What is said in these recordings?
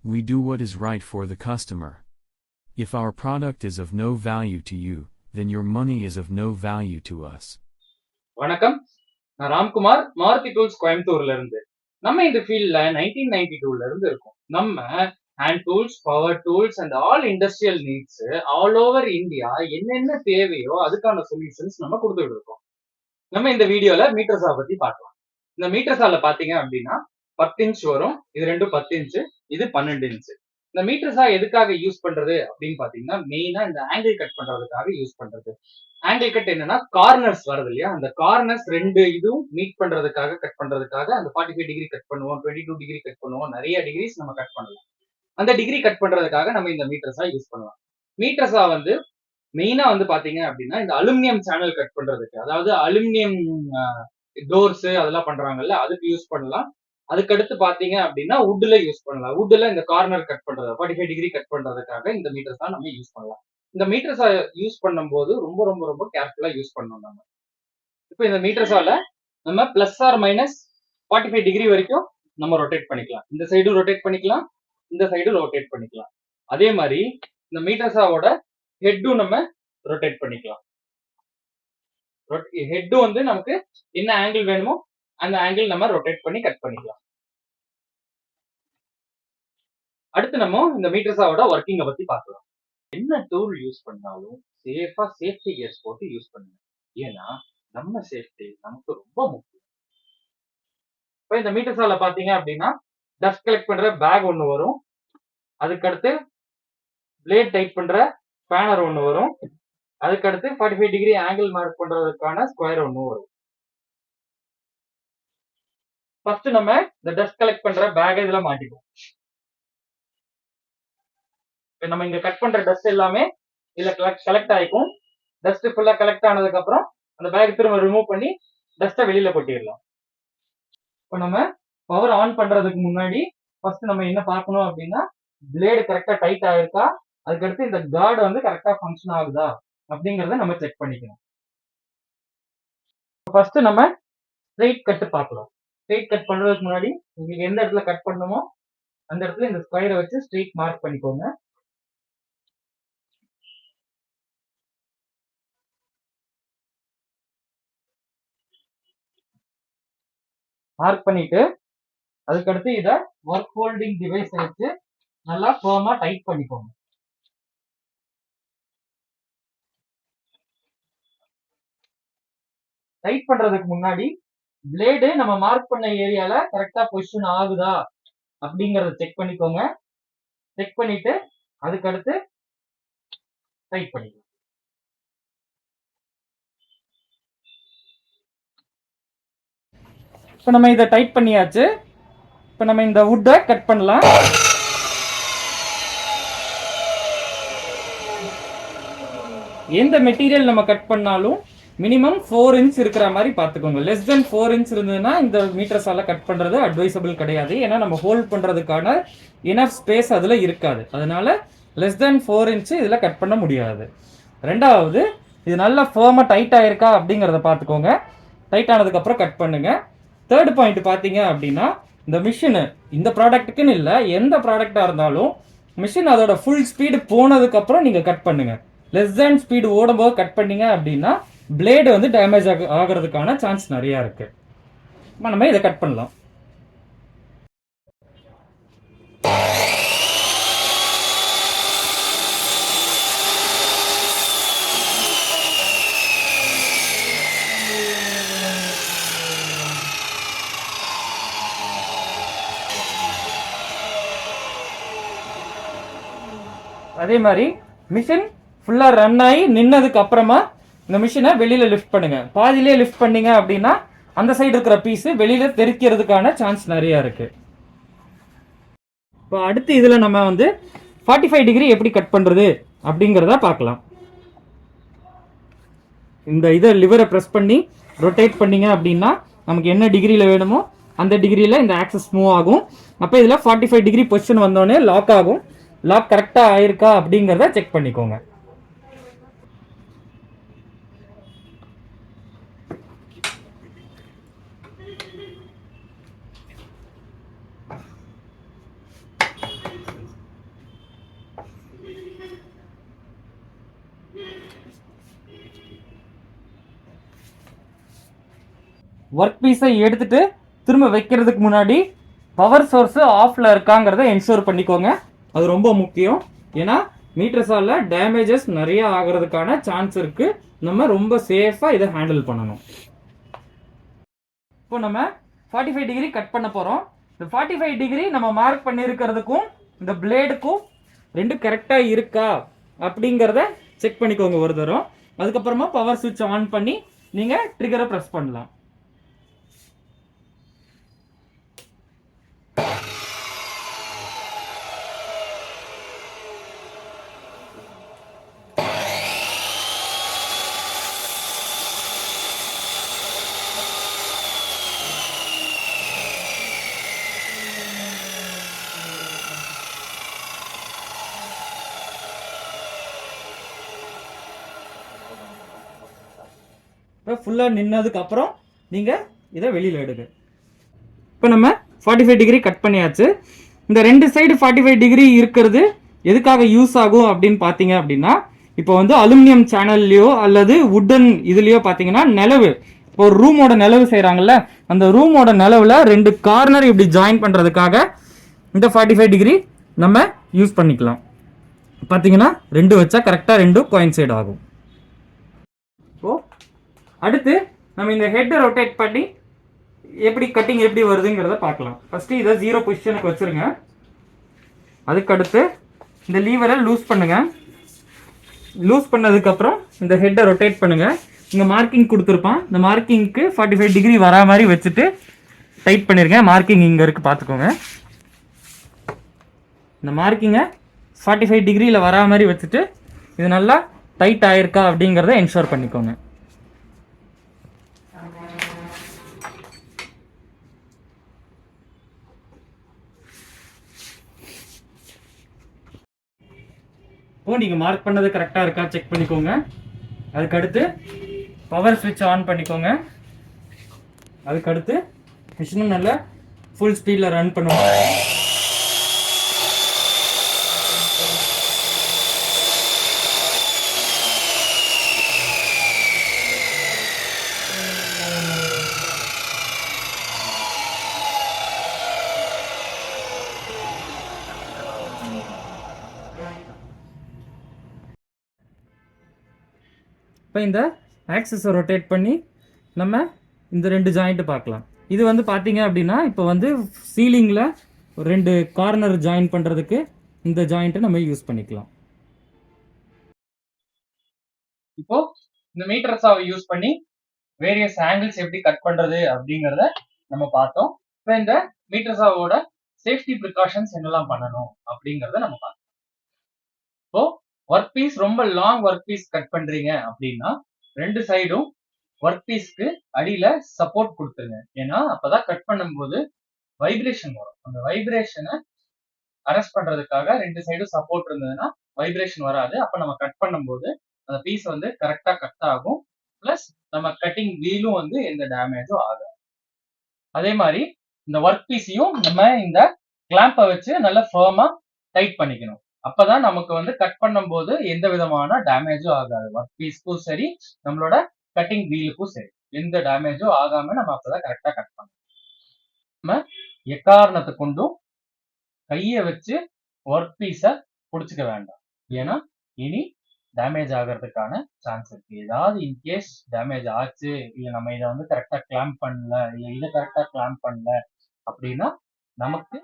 We do what is right for the customer. If our product is of no value to you, then your money is of no value to us. வணக்கம், நான் Ramkumar, Maruti tools கோயம்புத்தூர்ல இருந்து. நம்ம இந்த ஃபீல்ட்ல 1992ல இருந்து இருக்கோம். நம்ம hand tools, power tools and all industrial needs all over India என்னென்ன தேவையோ அதுக்கான சொல்யூஷன்ஸ் நம்ம கொடுத்துட்டு இருக்கோம். நம்ம இந்த வீடியோல மீட்டர் சா பத்தி பார்க்கலாம். இந்த மீட்டர் சால பாத்தீங்க அப்படின்னா 10 இன்ச் வரும். இது ரெண்டும் 10 இன்ச், இது 12 இன்ச். இந்த மீட்டர் சா எதுக்காக யூஸ் பண்றது அப்படின்னு பாத்தீங்கன்னா மெயினா இந்த ஆங்கிள் கட் பண்றதுக்காக யூஸ் பண்றது. ஆங்கிள் கட் என்னன்னா கார்னர்ஸ் வருது இல்லையா, அந்த கார்னர்ஸ் ரெண்டு இதுவும் மீட் பண்றதுக்காக கட் பண்றதுக்காக அந்த 45 டிகிரி கட் பண்ணுவோம், 22 டிகிரி கட் பண்ணுவோம், நிறைய டிகிரிஸ் நம்ம கட் பண்ணலாம். அந்த டிகிரி கட் பண்றதுக்காக நம்ம இந்த மீட்டர் சா யூஸ் பண்ணலாம். மீட்டர் சா வந்து மெயினா வந்து பாத்தீங்க அப்படின்னா இந்த அலுமினியம் சேனல் கட் பண்றதுக்கு, அதாவது அலுமினியம் டோர்ஸ் அதெல்லாம் பண்றாங்கல்ல, அதுக்கு யூஸ் பண்ணலாம். அதுக்கடுத்து பாத்தீங்க அப்படின்னா வுட்ல யூஸ் பண்ணலாம். வுட்ல இந்த கார்னர் கட் பண்றது 45 டிகிரி கட் பண்றதுக்காக இந்த மீட்டர்ஸ் தான் நம்ம யூஸ் பண்ணலாம். இந்த மீட்டர்ஸ் யூஸ் பண்ணும்போது ரொம்ப ரொம்ப ரொம்ப கேர்ஃபுல்லா யூஸ் பண்ணணும் நம்ம. இப்போ இந்த மீட்டர்ஸால நம்ம பிளஸ் ஆர் மைனஸ் 45 டிகிரி வரைக்கும் நம்ம ரொட்டேட் பண்ணிக்கலாம். இந்த சைடு ரொட்டேட் பண்ணிக்கலாம், இந்த சைடு ரொட்டேட் பண்ணிக்கலாம். அதே மாதிரி இந்த மீட்டர்ஸாவோட ஹெட்டும் நம்ம ரொட்டேட் பண்ணிக்கலாம். ஹெட் வந்து நமக்கு என்ன ஆங்கிள் வேணுமோ அந்த ஆங்கிள் நம்ம ரொட்டேட் பண்ணி கட் பண்ணிக்கலாம். அடுத்து நம்ம இந்த மீட்டர்ஸாவோட ஒர்க்கிங்க பத்தி பார்க்கலாம். என்ன டூல் யூஸ் பண்ணாலும் சேஃபா சேஃப்டி கியர்ஸ் போட்டு யூஸ் பண்ணுங்க. ஏன்னா நம்ம சேஃப்டி நமக்கு ரொம்ப முக்கியம். இப்போ இந்த மீட்டர்ஸால பாத்தீங்க அப்படின்னா டஸ்ட் கலெக்ட் பண்ற பேக் ஒன்று வரும், அதுக்கடுத்து பிளேட் டைட் பண்ற ஸ்பேனர் ஒன்று வரும், அதுக்கடுத்து 45 டிகிரி ஆங்கிள் மார்க் பண்றதுக்கான ஸ்கொயர் ஒன்று வரும். ஃபர்ஸ்ட் நம்ம இந்த டஸ்ட் கலெக்ட் பண்ற பேக் இதுல மாட்டிப்போம். நம்ம இங்க கட் பண்ற டஸ்ட் எல்லாமே இதுல கலெக்ட் ஆயிக்கும். டஸ்ட் ஃபுல்லா கலெக்ட் ஆனதுக்கு அப்புறம் அந்த பேக் திரும்ப ரிமூவ் பண்ணி டஸ்ட்டை வெளியில கொட்டிடலாம். இப்போ நம்ம பவர் ஆன் பண்றதுக்கு முன்னாடி ஃபர்ஸ்ட் நம்ம என்ன பார்க்கணும் அப்படின்னா பிளேடு கரெக்டா டைட் ஆயிருக்கா, அதுக்கடுத்து இந்த கார்டு வந்து கரெக்டா ஃபங்க்ஷன் ஆகுதா அப்படிங்கறத நம்ம செக் பண்ணிக்கணும். ஃபர்ஸ்ட் நம்ம ஸ்ட்ரெயிட் கட் பார்க்கலாம். ஸ்ட்ரெயிட் கட் பண்றதுக்கு முன்னாடி உங்களுக்கு எந்த இடத்துல கட் பண்ணணுமோ அந்த இடத்துல இந்த ஸ்கொயரை வச்சு ஸ்ட்ரெயிட் மார்க் பண்ணிக்கோங்க. மார்க் பண்ணிட்டு அதுக்கடுத்து இதை ஒர்க் ஹோல்டிங் டிவைஸ் வச்சு நல்லா ஃபர்மா டைட் பண்ணிக்கோங்க. டைட் பண்றதுக்கு முன்னாடி பிளேடு நம்ம மார்க் பண்ண ஏரியால கரெக்டா பொசிஷன் ஆகுதா அப்படிங்கறத செக் பண்ணிக்கோங்க. செக் பண்ணிட்டு அதுக்கடுத்து டைட் பண்ணிக்கோங்க. இப்போ நம்ம இதை டைட் பண்ணியாச்சு. இப்போ நம்ம இந்த வுட்டை கட் பண்ணலாம். எந்த மெட்டீரியல் நம்ம கட் பண்ணாலும் மினிமம் 4 இன்ச் இருக்கிற மாதிரி பார்த்துக்கோங்க. லெஸ் தென் 4 இன்ச் இருந்ததுன்னா இந்த மீட்டர்ஸால கட் பண்ணுறது அட்வைசபிள் கிடையாது. ஏன்னா நம்ம ஹோல்ட் பண்ணுறதுக்கான இனஃப் ஸ்பேஸ் அதில் இருக்காது. அதனால லெஸ் தென் 4 இன்ச்சு இதில் கட் பண்ண முடியாது. ரெண்டாவது, இது நல்லா ஃபர்மாக டைட் ஆயிருக்கா அப்படிங்கிறத பார்த்துக்கோங்க. டைட் ஆனதுக்கப்புறம் கட் பண்ணுங்க. தேர்ட் பாயிண்ட் பார்த்தீங்க அப்படின்னா இந்த மிஷினு இந்த ப்ராடக்ட்டுக்குன்னு இல்லை, எந்த ப்ராடக்டாக இருந்தாலும் மிஷின் அதோட ஃபுல் ஸ்பீடு போனதுக்கப்புறம் நீங்கள் கட் பண்ணுங்க. லெஸ் தேன் ஸ்பீடு ஓடும்போது கட் பண்ணீங்க அப்படின்னா பிளேடு வந்து டேமேஜ் ஆகிறதுக்கான சான்ஸ் நிறையா இருக்கு. நம்ம இதை கட் பண்ணலாம். அதே மாதிரி மிஷின் ஃபுல்லா ரன் ஆகி நின்னதுக்கு அப்புறமா இந்த மிஷினை வெளியில லிஃப்ட் பண்ணுங்க. பாதியிலே லிஃப்ட் பண்ணீங்க அப்படின்னா அந்த சைடு இருக்கிற பீஸ் வெளியில தெரிக்கிறதுக்கான சான்ஸ் நிறைய இருக்கு. இப்போ அடுத்து இதுல நம்ம வந்து 45 டிகிரி எப்படி கட் பண்றது அப்படிங்கிறத பார்க்கலாம். இந்த இதை லிவரை ப்ரெஸ் பண்ணி ரொட்டேட் பண்ணீங்க அப்படின்னா நமக்கு என்ன டிகிரியில் வேணுமோ அந்த டிகிரியில் இந்த ஆக்சஸ் மூவ் ஆகும். அப்போ இதில் 45 டிகிரி பொசிஷன் வந்தோடனே லாக் ஆகும். லாக் கரெக்டாக ஆயிருக்கா அப்படிங்கிறத செக் பண்ணிக்கோங்க. ஒர்க் பீஸை எடுத்துட்டு திரும்ப வைக்கிறதுக்கு முன்னாடி பவர் சோர்ஸ் ஆஃப்ல இருக்காங்கிறத என்ஷூர் பண்ணிக்கோங்க. அது ரொம்ப முக்கியம். ஏன்னா மீட்டர் சால்ல டேமேஜஸ் நிறைய ஆகிறதுக்கான சான்ஸ் இருக்கு. நம்ம ரொம்ப சேஃபா இதை ஹேண்டில் பண்ணணும். இப்போ நம்ம 45 டிகிரி கட் பண்ண போறோம். இந்த 45 டிகிரி நம்ம மார்க் பண்ணியிருக்கிறதுக்கும் இந்த பிளேடுக்கும் ரெண்டும் கரெக்டாக இருக்கா அப்படிங்கிறத செக் பண்ணிக்கோங்க ஒரு தரம். அதுக்கப்புறமா பவர் சுவிட்ச் ஆன் பண்ணி நீங்கள் ட்ரிகரை ப்ரெஸ் பண்ணலாம். இப்போ ஃபுல்லாக நின்னதுக்கு அப்புறம் நீங்கள் இதை வெளியில் எடுங்க. இப்போ நம்ம 45 டிகிரி கட் பண்ணியாச்சு. இந்த ரெண்டு சைடு 45 டிகிரி இருக்கிறது எதுக்காக யூஸ் ஆகும் அப்படின்னு பார்த்தீங்க அப்படின்னா, இப்போ வந்து அலுமினியம் சேனல்லையோ அல்லது வுட்டன் இதுலேயோ பார்த்தீங்கன்னா நிலவு, இப்போ ஒரு ரூமோட நிலவு செய்கிறாங்கல்ல, அந்த ரூமோட நிலவில் ரெண்டு கார்னர் இப்படி ஜாயின் பண்ணுறதுக்காக இந்த 45 டிகிரி நம்ம யூஸ் பண்ணிக்கலாம். பார்த்தீங்கன்னா ரெண்டு வச்சா கரெக்டாக ரெண்டும் கோயின்சைட் ஆகும். இப்போது அடுத்து நம்ம இந்த ஹெட்டை ரொட்டேட் பண்ணி எப்படி கட்டிங் எப்படி வருதுங்கிறத பார்க்கலாம். ஃபஸ்ட்டு இதை 0 பொசிஷனுக்கு வச்சுருங்க. அதுக்கடுத்து இந்த லீவரை லூஸ் பண்ணுங்கள். லூஸ் பண்ணதுக்கப்புறம் இந்த ஹெட்டை ரொட்டேட் பண்ணுங்கள். இங்கே மார்க்கிங் கொடுத்துருப்பான். இந்த மார்க்கிங்க்கு 45 டிகிரி வரா மாதிரி வச்சுட்டு டைட் பண்ணிருங்க. மார்க்கிங் இங்கே இருக்குது பார்த்துக்கோங்க. இந்த மார்க்கிங்கை 45 டிகிரியில் வரா மாதிரி வச்சுட்டு இது நல்லா டைட் ஆகிருக்கா அப்படிங்கிறத என்ஷூர் பண்ணிக்கோங்க. இப்போ நீங்கள் மார்க் பண்ணது கரெக்டாக இருக்கா செக் பண்ணிக்கோங்க. அதுக்கடுத்து பவர் ஸ்விட்ச் ஆன் பண்ணிக்கோங்க. அதுக்கடுத்து மிஷினும் நல்லா ஃபுல் ஸ்பீடில் ரன் பண்ணுவாங்க. இப்போ இந்த ஆக்சிஸை ரொட்டேட் பண்ணி நம்ம இந்த ரெண்டு ஜாயிண்ட்டு பார்க்கலாம். இது வந்து பார்த்தீங்க அப்படின்னா இப்போ வந்து சீலிங்கில் ரெண்டு கார்னர் ஜாயின் பண்ணுறதுக்கு இந்த ஜாயிண்ட்டை நம்ம யூஸ் பண்ணிக்கலாம். இப்போ இந்த மீட்டர் சாவை யூஸ் பண்ணி வேரியஸ் ஆங்கிள்ஸ் எப்படி கட் பண்ணுறது அப்படிங்கிறத நம்ம பார்த்தோம். இப்போ இந்த மீட்டர் சாவோட சேஃப்டி ப்ரிகாஷன்ஸ் என்னெல்லாம் பண்ணணும் அப்படிங்கிறத நம்ம பார்த்தோம். இப்போ ஒர்க் பீஸ் ரொம்ப லாங் ஒர்க் பீஸ் கட் பண்றீங்க அப்படின்னா ரெண்டு சைடும் ஒர்க் பீஸ்க்கு அடியில சப்போர்ட் கொடுத்துருங்க. ஏன்னா அப்பதான் கட் பண்ணும்போது வைப்ரேஷன் வரும். அந்த வைப்ரேஷனை அரெஸ்ட் பண்றதுக்காக ரெண்டு சைடும் சப்போர்ட் இருந்ததுன்னா வைப்ரேஷன் வராது. அப்ப நம்ம கட் பண்ணும்போது அந்த பீஸ் வந்து கரெக்டா கட் ஆகும். பிளஸ் நம்ம கட்டிங் வீலும் வந்து எந்த டேமேஜும் ஆகாது. அதே மாதிரி இந்த ஒர்க் பீஸையும் நம்ம இந்த கிளாம்பை வச்சு நல்லா ஃபர்மா டைட் பண்ணிக்கணும். அப்பதான் நமக்கு வந்து கட் பண்ணும்போது எந்த விதமான டேமேஜும் ஆகாது. ஒர்க் பீஸ்க்கும் சரி நம்மளோட கட்டிங் வீலுக்கும் சரி எந்த டேமேஜும் ஆகாம நம்ம அப்பதான் கரெக்டா கட் பண்ணணும். நம்ம எக்காரணத்தை கொண்டும் கையை வச்சு ஒர்க் பீஸை பிடிச்சிக்க வேண்டாம். ஏன்னா இனி டேமேஜ் ஆகிறதுக்கான சான்ஸ் இருக்கு. ஏதாவது இன்கேஸ் டேமேஜ் ஆச்சு, இல்ல நம்ம இதை வந்து கரெக்டா கிளாம்ப் பண்ணல, இல்ல இதை கரெக்டா கிளாம்ப் பண்ணல அப்படின்னா நமக்கு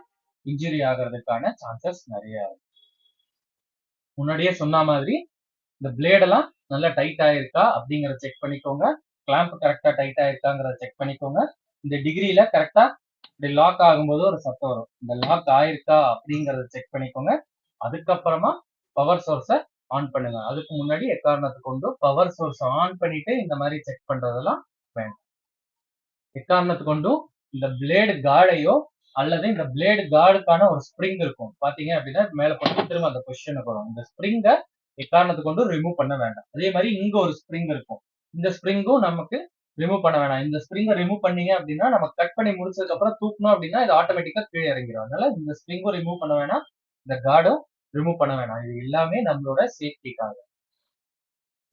இன்ஜுரி ஆகிறதுக்கான சான்சஸ் நிறைய இருக்கு. முன்னாடியே சொன்ன மாதிரி இந்த பிளேடெல்லாம் நல்லா டைட் ஆயிருக்கா அப்படிங்கறத செக் பண்ணிக்கோங்க. கிளாம்ப் கரெக்டா டைட் ஆயிருக்காங்கிறத செக் பண்ணிக்கோங்க. இந்த டிகிரியில கரெக்டா இப்படி லாக் ஆகும்போது ஒரு சத்தம் வரும். இந்த லாக் ஆயிருக்கா அப்படிங்கறத செக் பண்ணிக்கோங்க. அதுக்கப்புறமா பவர் சோர்ஸை ஆன் பண்ணுங்க. அதுக்கு முன்னாடி எக்காரணத்தை கொண்டு பவர் சோர்ஸ் ஆன் பண்ணிட்டு இந்த மாதிரி செக் பண்றதெல்லாம் வேண்டாம். எக்காரணத்தை கொண்டும் இந்த பிளேடு கார்டையோ அல்லது இந்த பிளேடு கார்டுக்கான ஒரு ஸ்ப்ரிங் இருக்கும் பாத்தீங்க அப்படின்னா மேல போட்டு திரும்ப அந்த பொசிஷனுக்கு வரும். இந்த ஸ்ப்ரிங்கை எக்காரணத்தை கொண்டு ரிமூவ் பண்ண வேண்டாம். அதே மாதிரி இங்க ஒரு ஸ்ப்ரிங் இருக்கும். இந்த ஸ்ப்ரிங்கும் நமக்கு ரிமூவ் பண்ண வேணாம். இந்த ஸ்ப்ரிங்கை ரிமூவ் பண்ணீங்க அப்படின்னா நம்ம கட் பண்ணி முடிச்சதுக்கு அப்புறம் தூக்கணும் அப்படின்னா இது ஆட்டோமேட்டிக்கா கீழே இறங்கிடும். அதனால இந்த ஸ்ப்ரிங்கும் ரிமூவ் பண்ண வேணாம், இந்த கார்டும் ரிமூவ் பண்ண வேணாம். இது எல்லாமே நம்மளோட சேஃப்டிக்காக.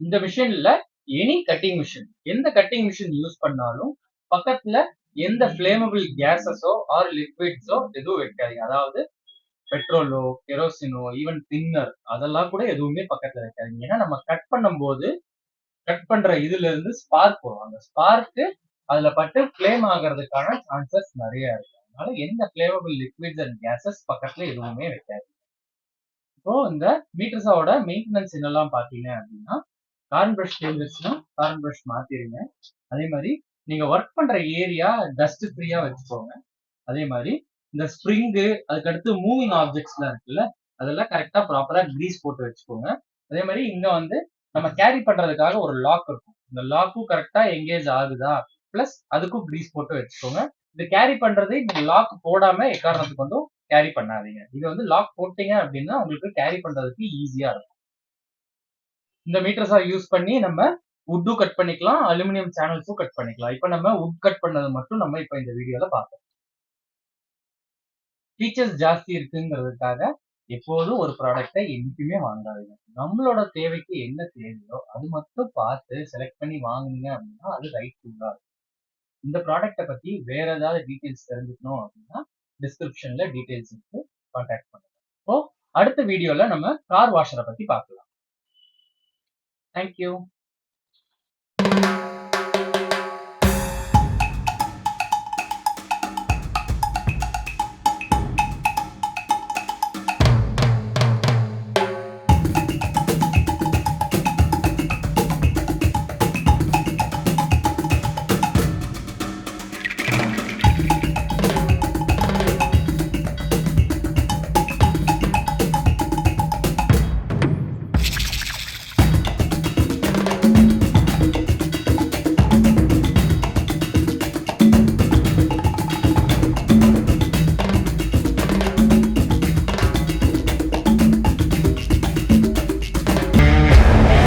இந்த மிஷின்ல எனி கட்டிங் மிஷின், எந்த கட்டிங் மிஷின் யூஸ் பண்ணாலும் பக்கத்துல எந்த ஃபிளேமபிள் கேஸஸோ ஆர் லிக்விட்ஸோ எதுவும் வைக்காதீங்க. அதாவது பெட்ரோலோ, கெரோசினோ, ஈவன் தின்னர் அதெல்லாம் கூட எதுவுமே பக்கத்துல வைக்காதீங்க. ஏன்னா நம்ம கட் பண்ணும்போது கட் பண்ற இதுல இருந்து ஸ்பார்க் வரும். அந்த ஸ்பார்க் அதுல பட்டு ஃபிளேம் ஆகிறதுக்கான சான்சஸ் நிறைய இருக்கு. அதனால எந்த ஃபிளேமபிள் லிக்விட்ஸ் அண்ட் கேசஸ் பக்கத்துல எதுவுமே வைக்காது. இப்போ இந்த மீட்டர்ஸோட மெயின்டெனன்ஸ் என்னெல்லாம் பாத்தீங்க அப்படின்னா, கார்ன் பிரஷ் தேர்ந்துச்சுன்னா கார்ன் பிரஷ் மாத்திருங்க. அதே மாதிரி நீங்க ஒர்க் பண்ற ஏரியா டஸ்ட் ஃப்ரீயா வச்சுக்கோங்க. அதே மாதிரி இந்த ஸ்ப்ரிங்கு அதுக்கடுத்து மூவிங் ஆப்ஜெக்ட்ஸ்லாம் இருக்குல்ல, அதெல்லாம் கரெக்டா ப்ராப்பரா கிரீஸ் போட்டு வச்சுக்கோங்க. அதே மாதிரி இங்க வந்து நம்ம கேரி பண்றதுக்காக ஒரு லாக் இருக்கும். இந்த லாக்கும் கரெக்டா எங்கேஜ் ஆகுதா, பிளஸ் அதுக்கும் கிரீஸ் போட்டு வச்சுக்கோங்க. இது கேரி பண்றது இந்த லாக் போடாம எக்காரணத்துக்கு வந்து கேரி பண்ணாதீங்க. இது வந்து லாக் போட்டீங்க அப்படின்னா உங்களுக்கு கேரி பண்றதுக்கு ஈஸியா இருக்கும். இந்த மீட்டர்ஸா யூஸ் பண்ணி நம்ம வுட்டும் கட் பண்ணிக்கலாம், அலுமினியம் சேனல்ஸும் கட் பண்ணிக்கலாம். இப்ப நம்ம வுட் கட் பண்ணது மட்டும் நம்ம இப்ப இந்த வீடியோல பார்ப்போம். ஃபீச்சர்ஸ் ஜாஸ்தி இருக்குங்கிறதுக்காக எப்போதும் ஒரு ப்ராடக்ட்டை என்னைக்குமே வாங்காதீங்க. நம்மளோட தேவைக்கு என்ன தேவையோ அது மட்டும் பார்த்து செலக்ட் பண்ணி வாங்குனீங்க அப்படின்னா அது ரைட்ஃபுல்லா இருக்கும். இந்த ப்ராடக்ட்டை பத்தி வேற ஏதாவது டீடைல்ஸ் தெரிஞ்சுக்கணும் அப்படின்னா டிஸ்கிரிப்ஷன்ல டீடைல்ஸ் இருக்கு, கான்டாக்ட் பண்ணுங்க. இப்போ அடுத்த வீடியோல நம்ம கார் வாஷரை பத்தி பார்க்கலாம். தேங்க்யூ.